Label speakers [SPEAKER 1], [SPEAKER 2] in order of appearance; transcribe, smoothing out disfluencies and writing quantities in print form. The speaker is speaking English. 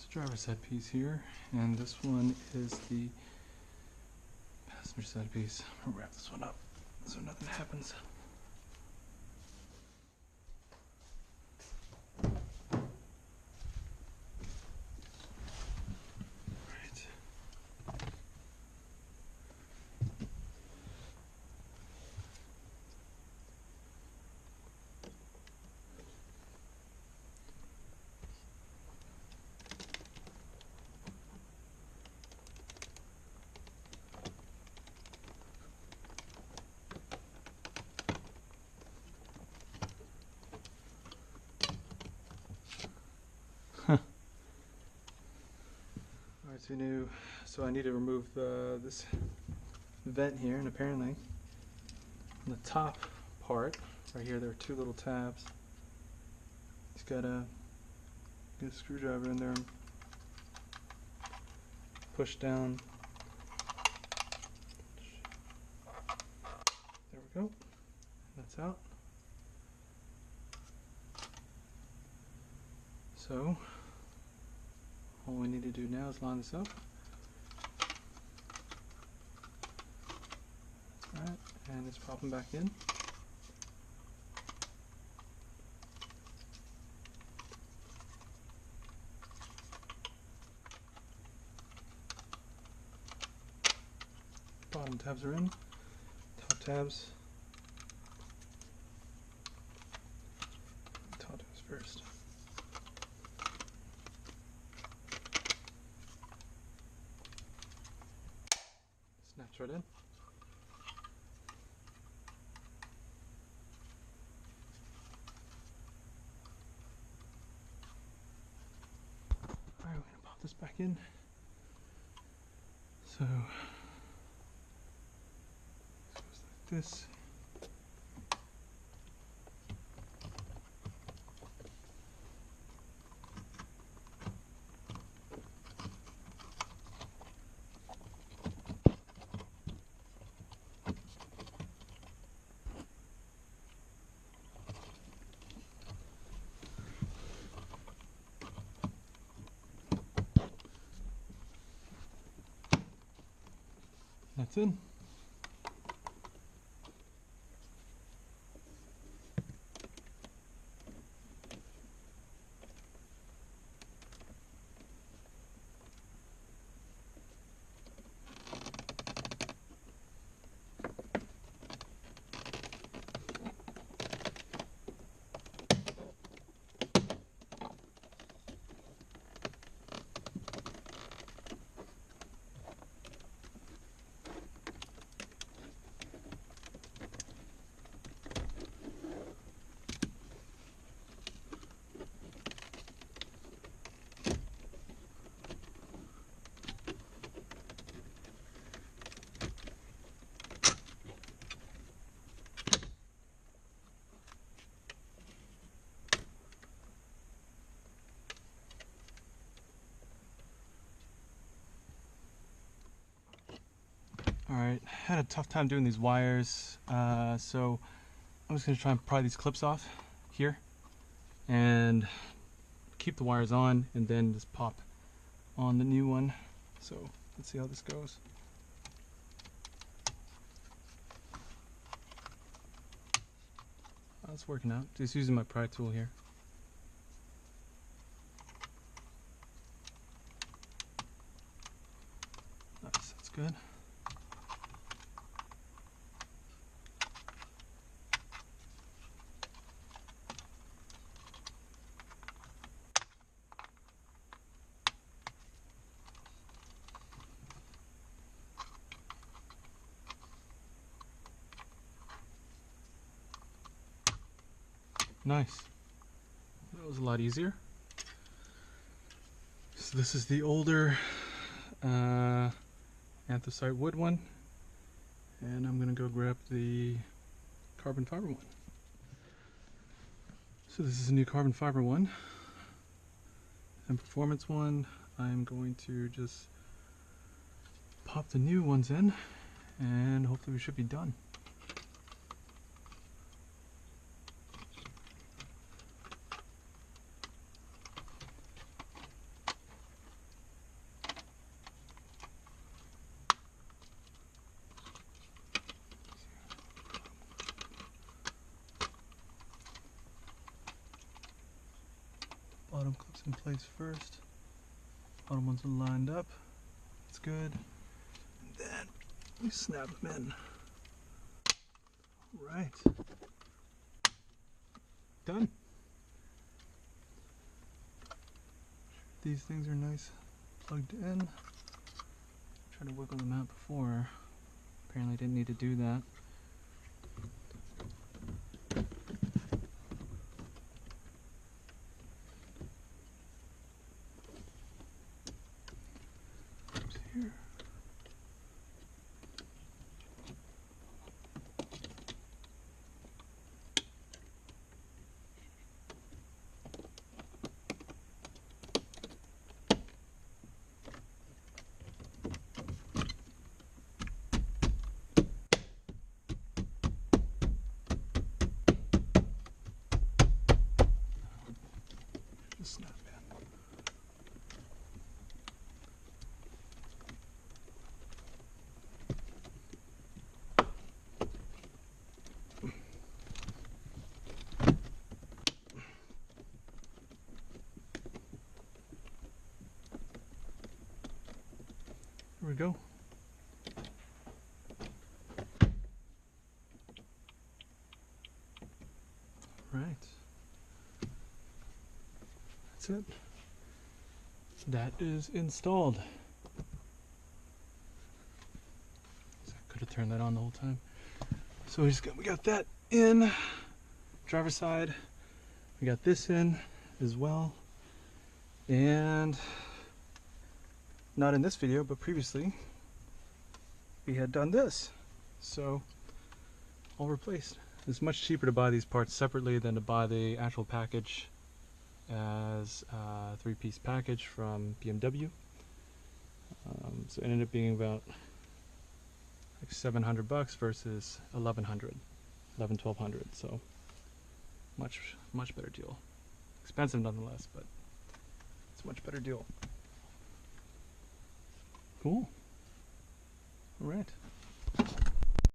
[SPEAKER 1] There's a driver's side piece here, and this one is the passenger side piece. I'm gonna wrap this one up so nothing happens. Alright, so I need to remove this vent here, and apparently on the top part, right here, there are two little tabs. Just gotta get a screwdriver in there and push down. There we go. That's out. So all we need to do now is line this up. That's right, and just pop them back in. Bottom tabs are in, top tabs. Top tabs first. Snaps right in. Alright, we're going to pop this back in. So, it goes like this. That's in. Alright, had a tough time doing these wires, so I'm just going to try and pry these clips off here and keep the wires on, and then just pop on the new one. So let's see how this goes. Oh, it's working out. Just using my pry tool here. Nice, that's good. Nice. That was a lot easier. So this is the older anthracite wood one, and I'm gonna go grab the carbon fiber one. So this is a new carbon fiber one, and performance one. I'm going to just pop the new ones in, and hopefully we should be done. bottom clips in place first. Bottom ones are lined up. That's good. And then we snap them in. Right. Done. These things are nice plugged in. Tried to wiggle them out before. Apparently didn't need to do that. Here. Just snap in. There we go. Right. That's it. That is installed. So I could have turned that on the whole time. So we got that in. Driver's side. We got this in as well. And not in this video, but previously we had done this. So all replaced. It's much cheaper to buy these parts separately than to buy the actual package as a 3-piece package from BMW. So it ended up being about like $700 versus $1,1200. So much better deal. Expensive nonetheless, but it's a much better deal. Cool. All right.